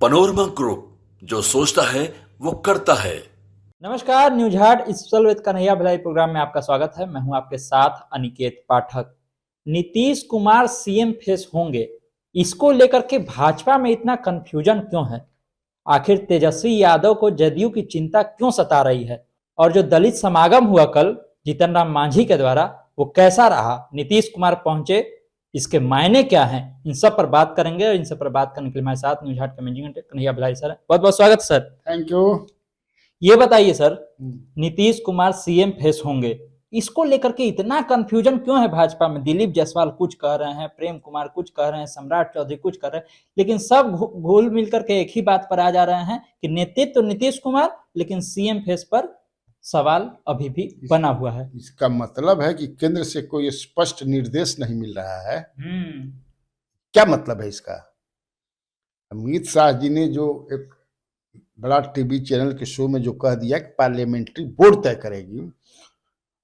Panorama group, जो सोचता है वो करता है। नमस्कार, news Haat special with Kanhaiya Bhilai program में आपका स्वागत है। मैं हूं आपके साथ अनिकेत पाठक। नीतीश कुमार सीएम फेस होंगे, इसको लेकर के भाजपा में इतना कंफ्यूजन क्यों है? आखिर तेजस्वी यादव को जदयू की चिंता क्यों सता रही है? और जो दलित समागम हुआ कल जीतन राम मांझी के द्वारा, वो कैसा रहा? नीतीश कुमार पहुंचे, इसके मायने क्या हैं? इन सब पर बात करेंगे और इन सब पर बात करने के लिए हमारे साथ न्यूज हाट के मैनेजिंग कन्हैया भिलाई सर, बहुत बहुत स्वागत सर। Thank you. ये बताइए sir, Nitish Kumar CM face होंगे, इसको लेकर के इतना कंफ्यूजन क्यों है भाजपा में? दिलीप जायसवाल कुछ कह रहे हैं, प्रेम कुमार कुछ कह रहे हैं, सम्राट चौधरी कुछ कह रहे हैं, लेकिन सब घुल मिलकर के एक ही बात पर आ जा रहे हैं कि नेतृत्व तो नीतीश कुमार, लेकिन सीएम फेस पर सवाल अभी भी बना हुआ है। इसका मतलब है कि केंद्र से कोई स्पष्ट निर्देश नहीं मिल रहा है। क्या मतलब है इसका? अमित शाह जी ने जो एक बड़ा टीवी चैनल के शो में जो कह दिया कि पार्लियामेंट्री बोर्ड तय करेगी,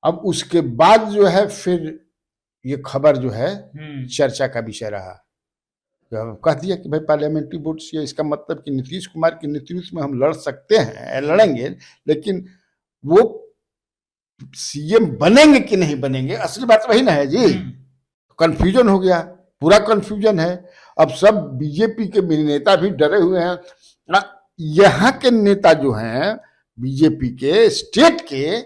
अब उसके बाद जो है फिर ये खबर जो है चर्चा का विषय रहा। तो कह दिया कि भाई पार्लियामेंट्री बोर्ड से, इसका मतलब कि नीतीश कुमार के नेतृत्व में हम लड़ सकते हैं, लड़ेंगे, लेकिन वो सीएम बनेंगे कि नहीं बनेंगे, असली बात वही ना है जी। कंफ्यूजन हो गया, पूरा कंफ्यूजन है। अब सब बीजेपी के नेता भी डरे हुए हैं। यहाँ के नेता जो हैं बीजेपी के स्टेट के,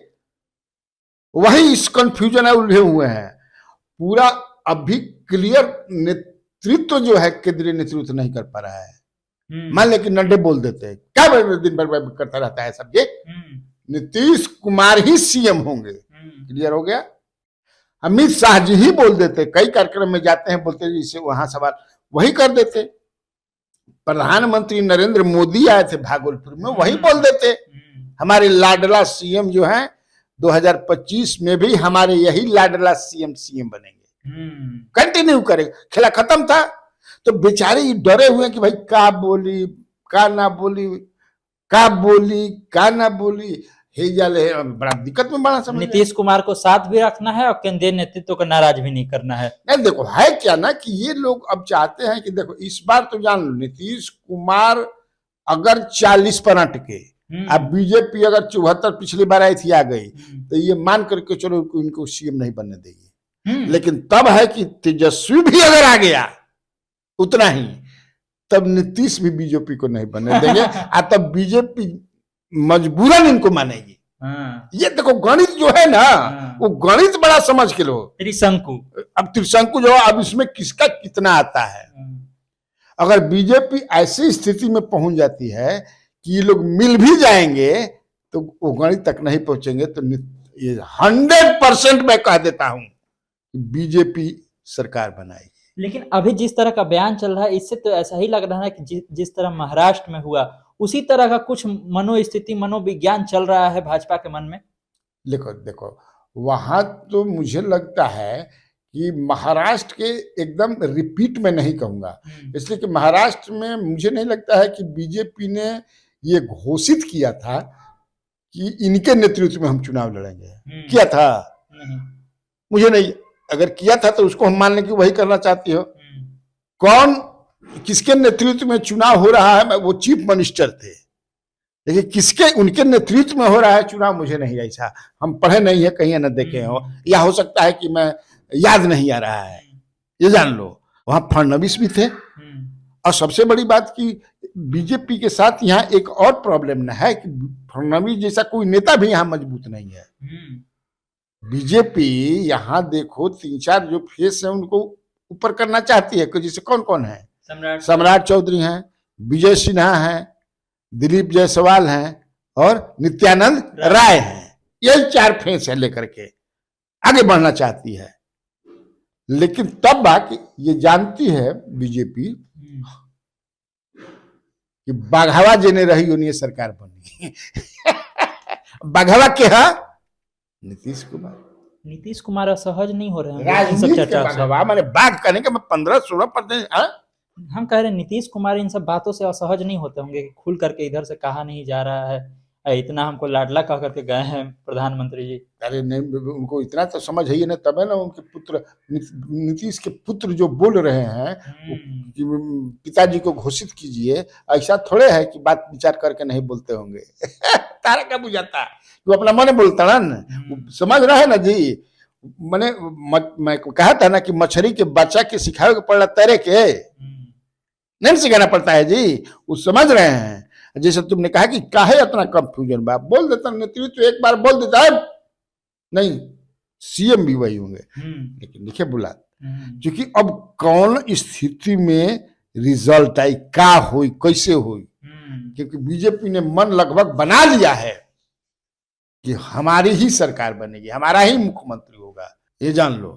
वही इस कंफ्यूजन में उलझे हुए हैं। पूरा अभी क्लियर नेतृत्व जो है केंद्रीय नेतृत्व नहीं कर पा रहा है। मान ले कि नड्डे बोल देते हैं, क्या दिन भर करता रहता है सब ये, नीतीश कुमार ही सीएम होंगे, क्लियर हो गया। अमित शाह जी ही बोल देते, कई कार्यक्रम में जाते हैं, बोलते जिससे वहां सवाल वही कर देते। प्रधानमंत्री नरेंद्र मोदी आए थे भागलपुर में, वही बोल देते हमारे लाडला सीएम जो हैं 2025 में भी हमारे यही लाडला सीएम बनेंगे, कंटिन्यू करेंगे। खेला खत्म था। तो बेचारे डरे हुए कि भाई का बोली का ना बोली, का बोली का ना बोली, बड़ा दिक्कत में बड़ा समझ। नीतीश कुमार को साथ भी रखना है और केंद्रीय नेतृत्व को नाराज भी नहीं करना है। नहीं, देखो है क्या ना कि ये लोग अब चाहते हैं कि देखो इस बार तो जान लो, नीतीश कुमार अगर 40 पर अटके, अब बीजेपी अगर 74 पिछली बार आई थी आ गई, तो ये मान करके चलो इनको सीएम नहीं बनने देगी। लेकिन तब है कि तेजस्वी भी अगर आ गया उतना ही, तब नीतीश भी बीजेपी को नहीं बनने देंगे। तब बीजेपी मजबूरन इनको मानेगी। ये देखो गणित जो है ना, वो गणित बड़ा समझ के लो। त्रिशंकु, अब त्रिशंकु जो, अब इसमें किसका कितना आता है। अगर बीजेपी ऐसी स्थिति में पहुंच जाती है कि ये लोग मिल भी जाएंगे तो वो गणित तक नहीं पहुंचेंगे, तो ये 100% मैं कह देता हूं बीजेपी सरकार बनाएगी। लेकिन अभी जिस तरह का बयान चल रहा है, इससे तो ऐसा ही लग रहा है कि जिस तरह महाराष्ट्र में हुआ, उसी तरह का कुछ मनोस्थिति, मनोविज्ञान चल रहा है भाजपा के मन में। देखो वहां तो मुझे लगता है कि महाराष्ट्र के एकदम रिपीट में नहीं कहूंगा, इसलिए कि महाराष्ट्र में मुझे नहीं लगता है कि बीजेपी ने ये घोषित किया था कि इनके नेतृत्व में हम चुनाव लड़ेंगे। किया था? मुझे नहीं। अगर किया था तो उसको हम मान लें कि वही करना चाहती हो। कौन किसके नेतृत्व में चुनाव हो रहा है, वो चीफ मिनिस्टर थे, लेकिन किसके उनके नेतृत्व में हो रहा है चुनाव, मुझे नहीं ऐसा, हम पढ़े नहीं है कहीं न देखे हो, या हो सकता है कि मैं याद नहीं आ रहा है। ये जान लो वहां फडणवीस भी थे। और सबसे बड़ी बात कि बीजेपी के साथ यहाँ एक और प्रॉब्लम न है कि फडणवीस जैसा कोई नेता भी यहाँ मजबूत नहीं है। बीजेपी यहाँ देखो 3-4 जो फेस है उनको ऊपर करना चाहती है, जैसे कौन कौन है, सम्राट चौधरी हैं, विजय सिन्हा हैं, दिलीप जायसवाल हैं और नित्यानंद राय हैं। यही 4 फेस है लेकर के आगे बढ़ना चाहती है। लेकिन तब बाकी ये जानती है बीजेपी कि बाघावा जेने रही उन्हें सरकार बनी। बाघावा के है नीतीश कुमार असहज नहीं हो रहे हैं राजनीति के बाघावा, माने बाघ करने के 15-16%। हम कह रहे हैं नीतीश कुमार इन सब बातों से असहज नहीं होते होंगे कि खुल करके इधर से कहा नहीं जा रहा है, इतना हमको लाडला कह करके गए हैं प्रधानमंत्री जी। अरे नहीं, उनको इतना तो समझ है ही ना, तब है ना उनके पुत्र नीतीश के पुत्र जो बोल रहे हैं कि पिताजी को घोषित कीजिए, ऐसा थोड़े है कि बात विचार करके नहीं बोलते होंगे। तारा क्या बुझाता, वो अपना मन बोलता ना, समझ रहा है ना जी। मैंने मैं कहा था ना कि मछली के बच्चा के सिखावे के पड़ा तैरे के, नहीं सिखाना पड़ता है जी, वो समझ रहे हैं। जैसे तुमने कहा कि काहे इतना कंफ्यूजन बा, बोल देता नेतृत्व एक बार बोल देता है, नहीं सीएम भी वही होंगे, लेकिन देखिए बुला, क्योंकि अब कौन स्थिति में रिजल्ट आई, का हुई कैसे हुई, क्योंकि बीजेपी ने मन लगभग बना लिया है कि हमारी ही सरकार बनेगी, हमारा ही मुख्यमंत्री होगा, ये जान लो।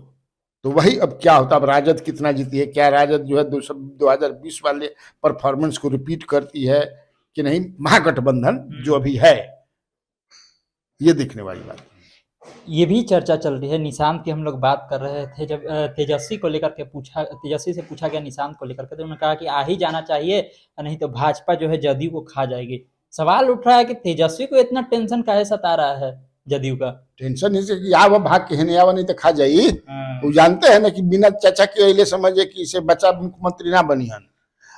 तो वही अब क्या होता, अब राजद कितना जीती है, क्या राजद जो है 2020 वाले परफॉर्मेंस को रिपीट करती है कि नहीं, महागठबंधन जो अभी है, ये देखने वाली बात है। ये भी चर्चा चल रही है, निशांत की हम लोग बात कर रहे थे, जब तेजस्वी को लेकर के तेजस्वी से पूछा गया निशांत को लेकर के, तो उन्होंने कहा कि आ ही जाना चाहिए, नहीं तो भाजपा जो है जदयू को खा जाएगी। सवाल उठ रहा है कि तेजस्वी को इतना टेंशन काहे सता रहा है जदयू का? टेंशन इसे कि आवा भाग के नहीं आवा, नहीं तो खा जाई। वो जानते हैं ना कि बिना चाचा के अले समझे कि इसे बच्चा मुख्यमंत्री ना बनी हन,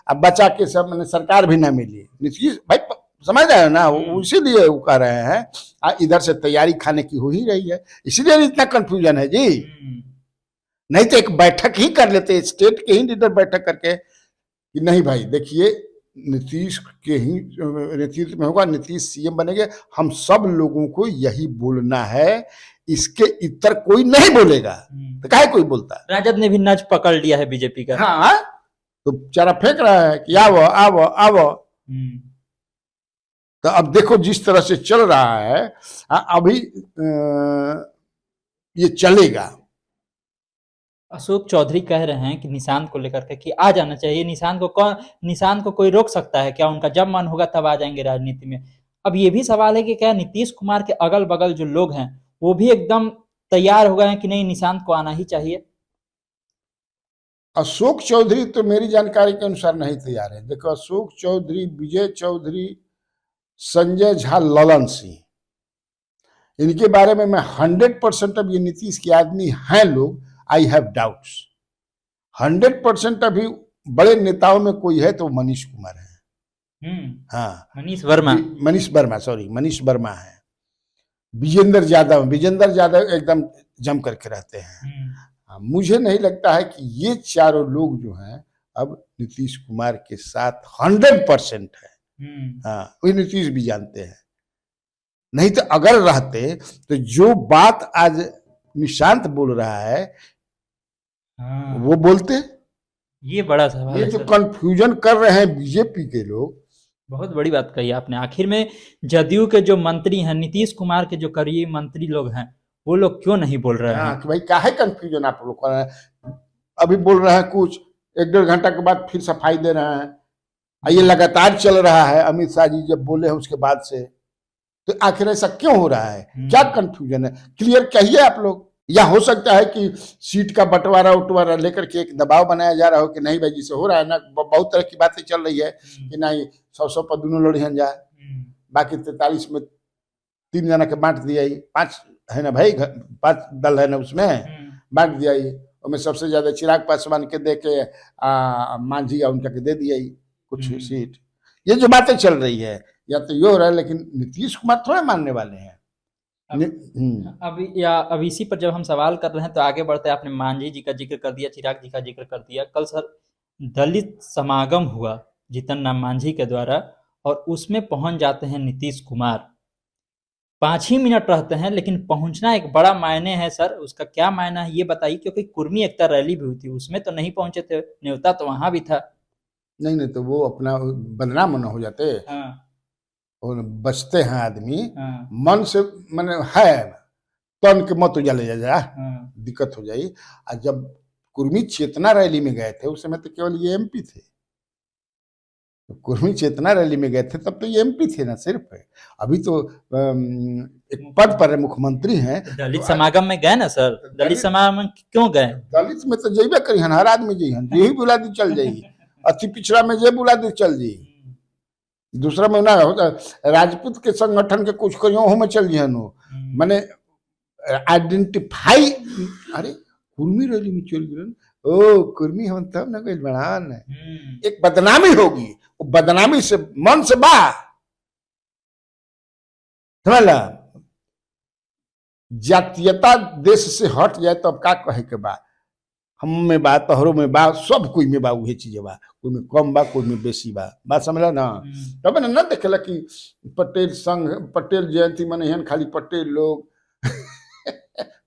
अब बच्चा के सब मैंने सरकार भी ना मिली, नीतीश भाई समझ रहे हो ना, इसीलिए वो कह रहे हैं, इधर से तैयारी खाने की हो ही रही है, इसीलिए इतना कंफ्यूजन है जी। नहीं तो एक बैठक ही कर लेते, स्टेट के ही लीडर बैठक करके कि नहीं भाई देखिए नीतीश के ही नेतृत्व में होगा, नीतीश सीएम बनेंगे, हम सब लोगों को यही बोलना है, इसके इतर कोई नहीं बोलेगा, तो काहे कोई बोलता। राजद ने भी नज पकड़ लिया है बीजेपी का, हाँ तो चारा फेंक रहा है कि आवो आवो आवो। तो अब देखो जिस तरह से चल रहा है, अभी ये चलेगा। अशोक चौधरी कह रहे हैं कि निशांत को लेकर के कि आ जाना चाहिए, निशांत को कोई रोक सकता है क्या? उनका जब मन होगा तब आ जाएंगे राजनीति में। अब ये भी सवाल है कि क्या नीतीश कुमार के अगल बगल जो लोग हैं वो भी एकदम तैयार हो गए हैं कि नहीं निशांत को आना ही चाहिए? अशोक चौधरी तो मेरी जानकारी के अनुसार नहीं तैयार है। देखो अशोक चौधरी, विजय चौधरी, संजय झा, ललन सिंह, इनके बारे में मैं 100% अब ये नीतीश के आदमी हैं लोग, आई हैव डाउट्स। 100% अभी बड़े नेताओं में कोई है तो मनीष कुमार है। हाँ मनीष वर्मा है। विजेंद्र यादव एकदम जम करके रहते हैं। मुझे नहीं लगता है कि ये चारों लोग जो हैं अब नीतीश कुमार के साथ 100% है। हाँ वही नीतीश भी जानते हैं, नहीं तो अगर रहते तो जो बात आज निशांत बोल रहा है वो बोलते। ये बड़ा सवाल ये है जो सर। कंफ्यूजन कर रहे हैं बीजेपी के लोग, बहुत बड़ी बात कही आपने। आखिर में जदयू के जो मंत्री हैं, नीतीश कुमार के जो करीबी मंत्री लोग हैं, वो लोग क्यों नहीं बोल रहे हैं कि भाई काहे कंफ्यूजन आप लोग कर रहे हैं? अभी बोल रहे हैं कुछ, 1-1.5 घंटा के बाद फिर सफाई दे रहे हैं। ये लगातार चल रहा है। अमित शाह जी जब बोले हैं उसके बाद से, तो आखिर ऐसा क्यों हो रहा है? क्या कंफ्यूजन है? क्लियर कहिए आप लोग। या हो सकता है कि सीट का बंटवारा उटवारा लेकर के एक दबाव बनाया जा रहा हो कि नहीं भाई जिसे हो रहा है ना, बहुत तरह की बातें चल रही है कि नहीं 100 पर दोनों लड़ियन जाए, बाकी 43 में 3 जना के बांट दिया, 5 है ना भाई, 5 दल है ना, उसमें बांट दिया, उसमें सबसे ज्यादा चिराग पासवान के दे के मांझी या उनका के दे दिया कुछ सीट। ये जो बातें चल रही है या तो ये हो रहा है, लेकिन नीतीश कुमार थोड़े मानने वाले हैं। अब इसी पर जब हम सवाल कर रहे हैं तो आगे बढ़ते हैं। आपने मांझी जी का जिक्र कर दिया, चिराग जी का जिक्र कर दिया। कल सर दलित समागम हुआ जीतन राम मांझी के द्वारा, और उसमें पहुंच जाते हैं नीतीश कुमार। 5 ही मिनट रहते हैं, लेकिन पहुंचना एक बड़ा मायने है सर। उसका क्या मायना है ये बताइए, क्योंकि कुर्मी एकता रैली भी हुई थी, उसमें तो नहीं पहुंचे थे, न्योता तो वहां भी था। नहीं तो वो अपना बदनाम न हो जाते। हाँ। और बचते हैं आदमी। हाँ। मन से मन है तन के मत उजाले जा। हाँ। दिक्कत हो जाए। और जब कुर्मी चेतना रैली में गए थे उस समय तो केवल ये एमपी थे। तो कुर्मी चेतना रैली में गए थे तब तो ये एमपी थे ना सिर्फ। अभी तो एक पद पर मुख्यमंत्री हैं। दलित समागम में गए ना सर? दलित समागम में क्यों गए? दलित में तो जेबे करी हर आदमी जी, यही बुला दी चल जाइए। अति पिछड़ा में जे बुला दी चल जाइए। दूसरा महीना होता राजपूत के संगठन के कुछ करियो में चल जिहन माने आइडेंटिफाई अरे कुर्मी रैली में चल गिरन ओ कुर्मी हम तब ना कोई बढ़ान एक बदनामी होगी, वो बदनामी से मन से बा समझला। जातीयता देश से हट जाए तो अब का कहे के बा, हम में बा तोहरों में बा सब कोई में बा उहे चीज बा, कोई में कम बा कोई में बेसी बा, बात समझला ना। तब ना देखेला कि पटेल संघ पटेल जयंती मने हन खाली पटेल लोग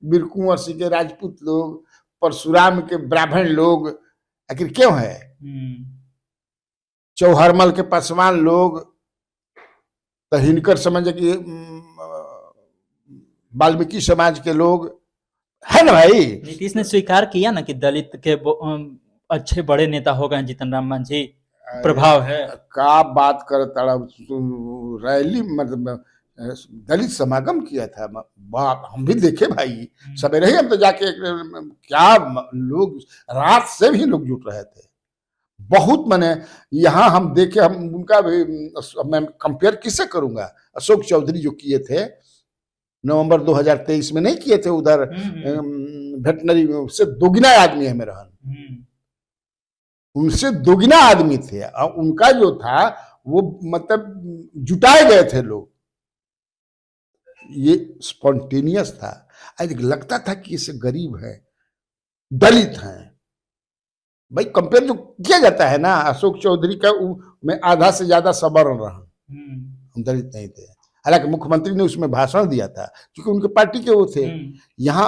वीर कुंवर सिंह के राजपूत लोग, परशुराम के ब्राह्मण लोग, आखिर क्यों है? चौहरमल के पासवान लोग तो हिनकर समझ कि वाल्मीकि समाज के लोग है ना भाई। नीतीश ने स्वीकार किया ना कि दलित के अच्छे बड़े नेता हो गए जीतन राम मांझी, प्रभाव है। का बात करता रैली मतलब दलित समागम किया था, बाप हम भी देखे भाई सवेरे ही हम तो जाके क्या लोग रात से भी लोग जुट रहे थे बहुत। मैंने यहाँ हम देखे, हम उनका भी मैं कंपेयर किससे करूंगा, अशोक चौधरी जो किए थे नवंबर 2023 में नहीं किए थे उधर वेटनरी से दोगुना आदमी है मेरा, उनसे दोगुना आदमी थे और उनका जो था वो मतलब जुटाए गए थे लोग, ये स्पॉन्टेनियस था। आज लगता था कि इसे गरीब है दलित हैं भाई, कंपेयर जो किया जाता है ना अशोक चौधरी का मैं आधा से ज्यादा सवर्ण रहा, हम दलित नहीं थे। हालांकि मुख्यमंत्री ने उसमें भाषण दिया था क्योंकि उनके पार्टी के वो थे। यहाँ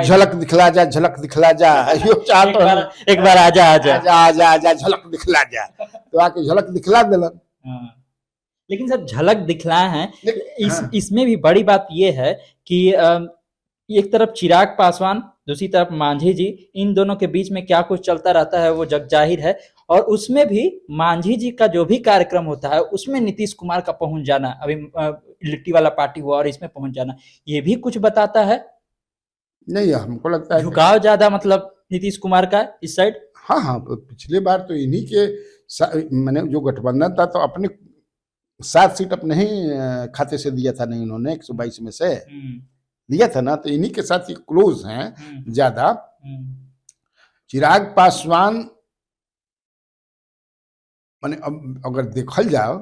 झलक दिखला जा झलक दिखला जा, एक बार आजा आजा आजा आजा आजा झलक दिखला जा, तो आके झलक दिखला दिलन। लेकिन सब झलक दिखलाए हैं। इसमें भी बड़ी बात यह है कि एक तरफ चिराग पासवान, दूसरी तरफ मांझी जी, इन दोनों के बीच में क्या कुछ चलता रहता है वो जग जाहिर है। और उसमें भी मांझी जी का जो भी कार्यक्रम होता है उसमें नीतीश कुमार का पहुंच जाना, अभी लिट्टी वाला पार्टी हुआ और इसमें पहुंच जाना, ये भी कुछ बताता है। नहीं हमको लगता है झुकाव ज्यादा मतलब नीतीश कुमार का इस साइड। हाँ हाँ, पिछली बार तो इन्हीं के मैंने जो गठबंधन था तो अपने 7 सीट अपने ही खाते से दिया था, नहीं उन्होंने 122 में से दिया था ना, तो इन्हीं के साथ ये क्लोज हैं ज्यादा। चिराग पासवान माने अगर देखल जाओ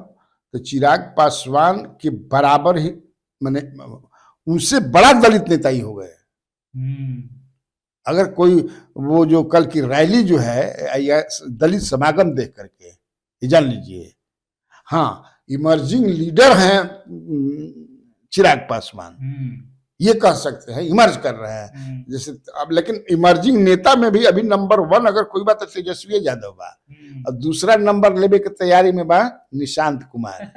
तो चिराग पासवान के बराबर ही माने उनसे बड़ा दलित नेता ही हो गए। अगर कोई वो जो कल की रैली जो है या दलित समागम देख करके ये जान लीजिए, हाँ इमर्जिंग लीडर हैं चिराग पासवान, ये कह सकते हैं इमर्ज कर रहे हैं जैसे अब। लेकिन इमर्जिंग नेता में भी अभी नंबर 1 अगर कोई बात तेजस्वी यादव बा, और दूसरा नंबर लेने की तैयारी में बा निशांत कुमार,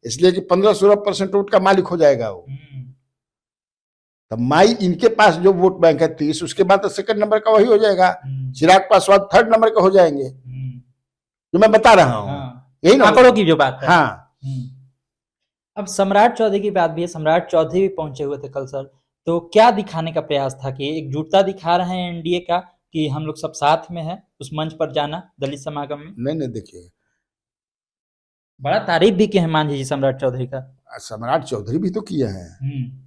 इसलिए कि 15-16% वोट का मालिक हो जाएगा वो। तो माई इनके पास जो वोट बैंक है 30, उसके बाद तो सेकंड नंबर का वही हो जाएगा, चिराग पासवान 3rd नंबर का हो जाएंगे, जो मैं बता रहा हूँ। यही ना आंकड़ों की जो बात है। हाँ। अब सम्राट चौधरी की बात भी है, सम्राट चौधरी भी पहुंचे हुए थे कल सर, तो क्या दिखाने का प्रयास था कि एकजुटता दिखा रहे हैं एनडीए का कि हम लोग सब साथ में हैं, उस मंच पर जाना दलित समागम में? नहीं देखिए, बड़ा तारीफ भी किए हैं मांझी जी सम्राट चौधरी का। सम्राट चौधरी भी तो किए हैं,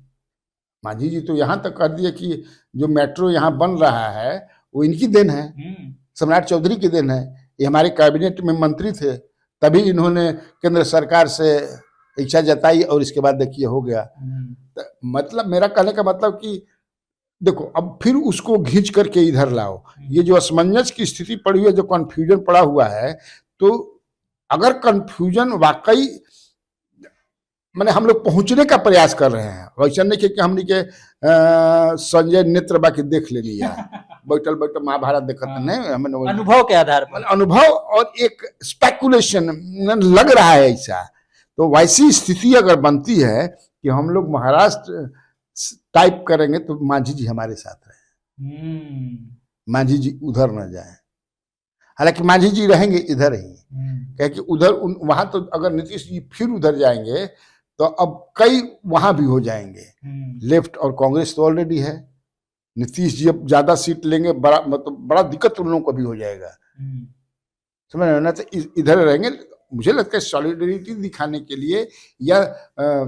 मांझी जी तो यहाँ तक कर दिए कि जो मेट्रो यहाँ बन रहा है वो इनकी देन है, सम्राट चौधरी की देन है। ये हमारे कैबिनेट में मंत्री थे, तभी इन्होंने केंद्र सरकार से इच्छा जताई और इसके बाद देखिए हो गया। तो मतलब मेरा कहने का मतलब कि देखो अब फिर उसको घींच करके इधर लाओ, ये जो असमंजस की स्थिति पड़ी हुई है, जो कंफ्यूजन पड़ा हुआ है, तो अगर कंफ्यूजन वाकई मैंने हम लोग पहुंचने का प्रयास कर रहे हैं, वैसा नहीं कि हमने के संजय नेत्र बाकी देख ले लिया बैठल बैठल महाभारत देखते नहीं, हमें अनुभव के आधार पर, अनुभव और एक स्पेकुलेशन लग रहा है ऐसा। तो वैसी स्थिति अगर बनती है कि हम लोग महाराष्ट्र टाइप करेंगे तो मांझी जी हमारे साथ रहे, मांझी जी उधर न जाए। हालांकि मांझी जी रहेंगे इधर ही, कह कि उधर वहां तो अगर नीतीश जी फिर उधर जाएंगे तो अब कई वहां भी हो जाएंगे। लेफ्ट और कांग्रेस तो ऑलरेडी है, नीतीश जी अब ज्यादा सीट लेंगे, बड़ा मतलब बड़ा दिक्कत उन लोगों को भी हो जाएगा, समझ रहे हो ना। तो इधर रहेंगे मुझे लगता है सॉलिडरिटी दिखाने के लिए, या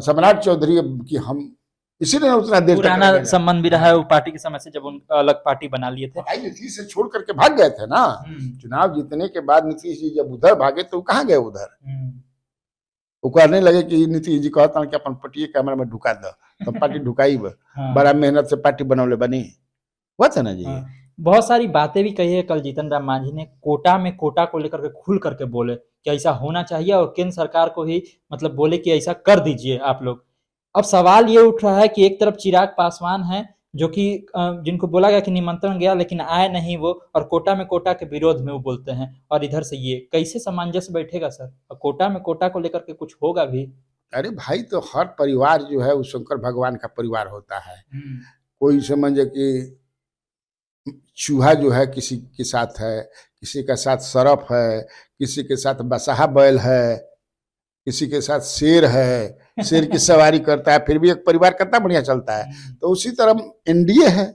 सम्राट चौधरी की हम इसीलिए उतना देर तक पुराना रहे ना। संबंध भी रहा है वो पार्टी के समय से, जब उन अलग पार्टी बना लिए थे। भाई नीतीश से छोड़ करके भाग गए थे ना। चुनाव जीतने के बाद नीतीश जी जब उधर भागे तो कहाँ गए उधर, वो कहने लगे कि नीतीश जी कहता कि अपन पटिए कैमरा में ढुका दो, तो पार्टी ढुकाई बड़ा मेहनत से पार्टी बनौले बनी, हुआ था ना जी। बहुत सारी बातें भी कही है कल जीतन राम मांझी ने, कोटा को लेकर के खुल करके बोले कि ऐसा होना चाहिए और केंद्र सरकार को ही मतलब बोले कि ऐसा कर दीजिए आप लोग। अब सवाल ये उठ रहा है कि एक तरफ चिराग पासवान है जो कि जिनको बोला गया कि निमंत्रण गया लेकिन आए नहीं वो, और कोटा के विरोध में वो बोलते हैं, और इधर से ये कैसे सामंजस्य बैठेगा सर? और कोटा को लेकर के कुछ होगा भी? अरे भाई तो हर परिवार जो है वो शंकर भगवान का परिवार होता है। कोई समझे कि चूहा जो है किसी के साथ है, किसी के साथ सरफ है, किसी के साथ बसहा बैल है, किसी के साथ शेर है, शेर की सवारी करता है, फिर भी एक परिवार कितना बढ़िया चलता है। तो उसी तरह एनडीए है।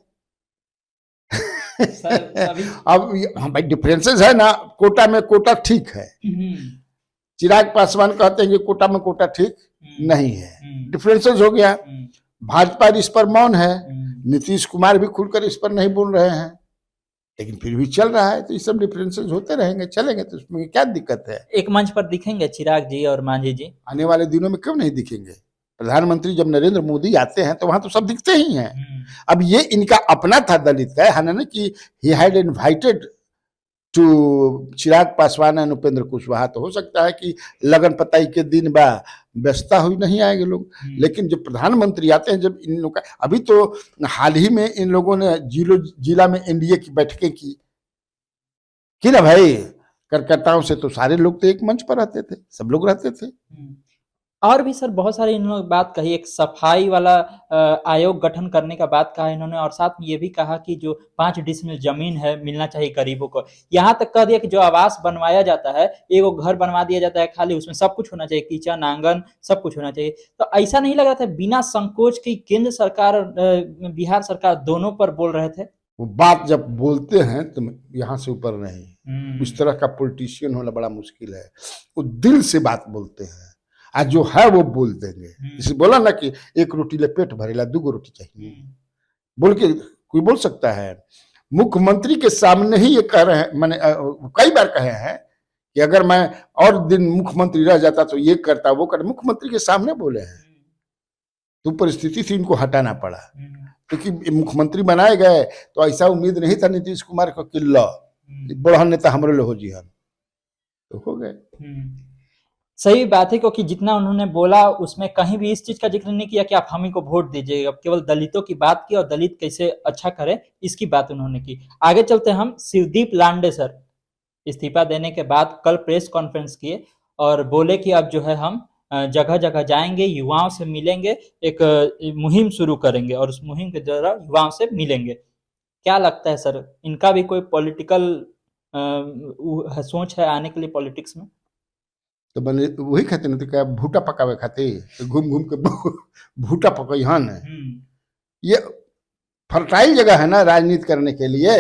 अब भाई डिफरेंसेस है ना, कोटा में कोटा ठीक है, चिराग पासवान कहते हैं कि कोटा में कोटा ठीक नहीं है, डिफरेंसेस हो गया। भाजपा इस पर मौन है, नीतीश कुमार भी खुलकर इस पर नहीं बोल रहे हैं, लेकिन फिर भी चल रहा है। तो ये सब डिफरेंसेस होते रहेंगे, चलेंगे, तो उसमें क्या दिक्कत है? एक मंच पर दिखेंगे चिराग जी और मांझी जी आने वाले दिनों में क्यों नहीं दिखेंगे? प्रधानमंत्री जब नरेंद्र मोदी आते हैं तो वहां तो सब दिखते ही हैं। अब ये इनका अपना था दलित का है ना, कि he had invited to Chirag Paswan and Upendra Kushwaha. तो हो सकता है कि लगन पताई के दिन बा व्यस्तता हुई नहीं आएंगे लोग, लेकिन जब प्रधानमंत्री आते हैं, जब इन लोग का अभी तो हाल ही में इन लोगों ने जिला में एनडीए की बैठकें की ना भाई, कार्यकर्ताओं से, तो सारे लोग तो एक मंच पर रहते थे, सब लोग रहते थे। और भी सर बहुत सारे इन्होंने बात कही, एक सफाई वाला आयोग गठन करने का बात कहा इन्होंने, और साथ में ये भी कहा कि जो 5 डिसमिल जमीन है मिलना चाहिए गरीबों को। यहाँ तक कह दिया कि जो आवास बनवाया जाता है, एक घर बनवा दिया जाता है खाली, उसमें सब कुछ होना चाहिए, किचन आंगन सब कुछ होना चाहिए। तो ऐसा नहीं लग रहा था बिना संकोच की केंद्र सरकार बिहार सरकार दोनों पर बोल रहे थे? वो बात जब बोलते हैं तो यहाँ से ऊपर नहीं, उस तरह का पॉलिटिशियन होना बड़ा मुश्किल है। वो दिल से बात बोलते हैं, आज जो है वो बोल देंगे। जैसे बोला ना कि एक रोटी ले पेट भरेला, 2 रोटी चाहिए, बोल के कोई बोल सकता है? मुख्यमंत्री के सामने ही ये कह रहे हैं, मैंने कई बार कहे हैं कि अगर मैं और दिन मुख्यमंत्री रह जाता तो ये करता वो करता, मुख्यमंत्री के सामने बोले हैं। तो परिस्थिति से इनको हटाना पड़ा, क्योंकि मुख्यमंत्री बनाए गए तो ऐसा उम्मीद नहीं था नीतीश कुमार को कि लो बड़ा नेता हमरे लो हो जी, हम तो हो गए। सही बात है, क्योंकि जितना उन्होंने बोला उसमें कहीं भी इस चीज का जिक्र नहीं किया कि आप हम ही को वोट दीजिए, अब केवल दलितों की बात की और दलित कैसे अच्छा करे इसकी बात उन्होंने की। आगे चलते हम शिवदीप लांडे सर इस्तीफा देने के बाद कल प्रेस कॉन्फ्रेंस किए और बोले कि अब जो है हम जगह जगह जाएंगे, युवाओं से मिलेंगे, एक मुहिम शुरू करेंगे और उस मुहिम के द्वारा युवाओं से मिलेंगे। क्या लगता है सर, इनका भी कोई पॉलिटिकल सोच है आने के लिए पॉलिटिक्स में? तो बने वही खाते ना, तो क्या भूटा पकावे खाते, तो घूम घूम के भूटा पकइहन है। ये फर्टाइल जगह है ना राजनीति करने के लिए।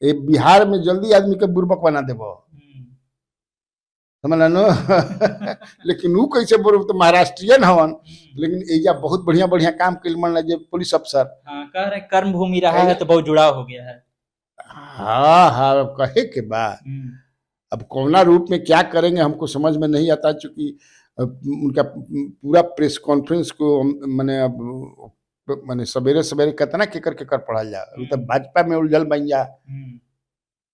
ये बिहार में जल्दी आदमी के बुर्बक बना देबो, समझ लो। लेकिन वो कैसे बोल, तो महाराष्ट्रियन हवन, लेकिन एजा बहुत बढ़िया बढ़िया काम कर मन लगे पुलिस अफसर। कह रहे कर्म भूमि रहा है तो बहुत जुड़ाव हो गया है। हाँ हाँ, कहे के बाद अब कौना रूप में क्या करेंगे हमको समझ में नहीं आता, चूंकि उनका पूरा प्रेस कॉन्फ्रेंस को मैंने सवेरे सवेरे कितना केकर पढ़ल जा, तो भाजपा में उलझल बन जा,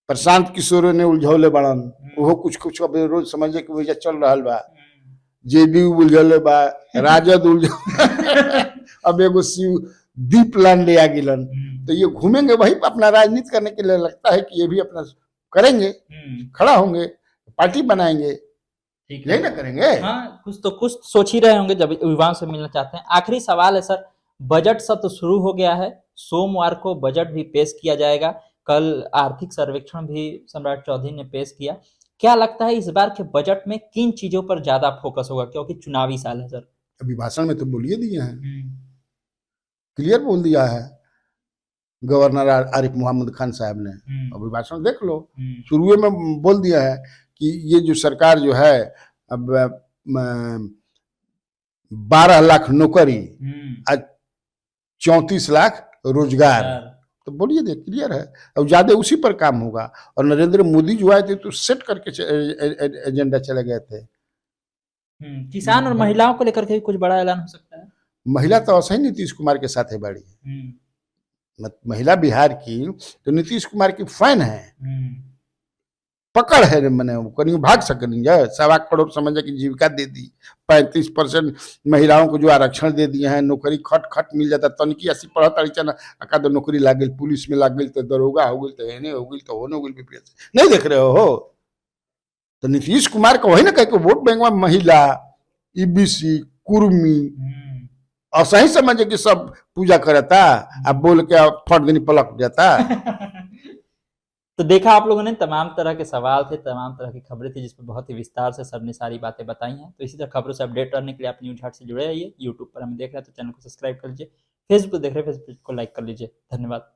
प्रशांत किशोर ने उलझौले बड़न, वो कुछ अब रोज समझे कि वजह चल रहा बा, जेडीयू उलझौले बा, राजद उलझ अब एगो दीप लान ले आ गिलन। तो ये घूमेंगे वही अपना राजनीति करने के लिए, लगता है कि ये भी अपना करेंगे, खड़ा होंगे, पार्टी बनाएंगे, यही ना करेंगे। हाँ, कुछ सोच ही रहे होंगे जब युवाओं से मिलना चाहते हैं। आखिरी सवाल है सर, बजट सत्र शुरू हो गया है, सोमवार को बजट भी पेश किया जाएगा, कल आर्थिक सर्वेक्षण भी सम्राट चौधरी ने पेश किया। क्या लगता है इस बार के बजट में किन चीजों पर ज्यादा फोकस होगा, क्योंकि चुनावी साल है सर? अभी भाषण में तो बोलिए दिए हैं, क्लियर बोल दिया है गवर्नर आरिफ मोहम्मद खान साहब ने, अभी भाषण देख लो, शुरू में बोल दिया है कि ये जो सरकार जो है अब 12 लाख नौकरी, आज 34 लाख रोजगार, तो बोलिए दे क्लियर है। अब ज्यादा उसी पर काम होगा। और नरेंद्र मोदी जो आए थे तो सेट करके एजेंडा चले गए थे। किसान और महिलाओं को लेकर के कुछ बड़ा ऐलान हो सकता है। महिला तो ऐसा ही नीतीश कुमार के साथ है बड़ी, महिला बिहार की तो नीतीश कुमार की फैन है, पकड़ है मैंने कहीं भाग सकनी है। 1.25 करोड़ समझ की जीविका दे दी, 35% महिलाओं को जो आरक्षण दे दिए हैं, नौकरी खट खट मिल जाता, तनिकी 80 पढ़त अका तो नौकरी लाग गई, पुलिस में लाग गई, तो दरोगा हो गई, तो एने हो गई, तो होने हो गई, बीपीएस नहीं देख रहे हो। तो नीतीश कुमार का वही ना कह वोट बैंक में महिला, ईबीसी, कुर्मी और सही समझे कि सब पूजा करता, अब बोल के फट दिन पलट जाता। तो देखा आप लोगों ने, तमाम तरह के सवाल थे, तमाम तरह की खबरें थी, जिसपे बहुत ही विस्तार से सर ने सारी बातें बताई हैं। तो इसी तरह खबरों से अपडेट रहने के लिए आप न्यूज हाट से जुड़े रहिए। यूट्यूब पर हमें देख रहे हैं तो चैनल को सब्सक्राइब कर लीजिए, फेसबुक देख रहे हैं फेसबुक को लाइक कर लीजिए। धन्यवाद।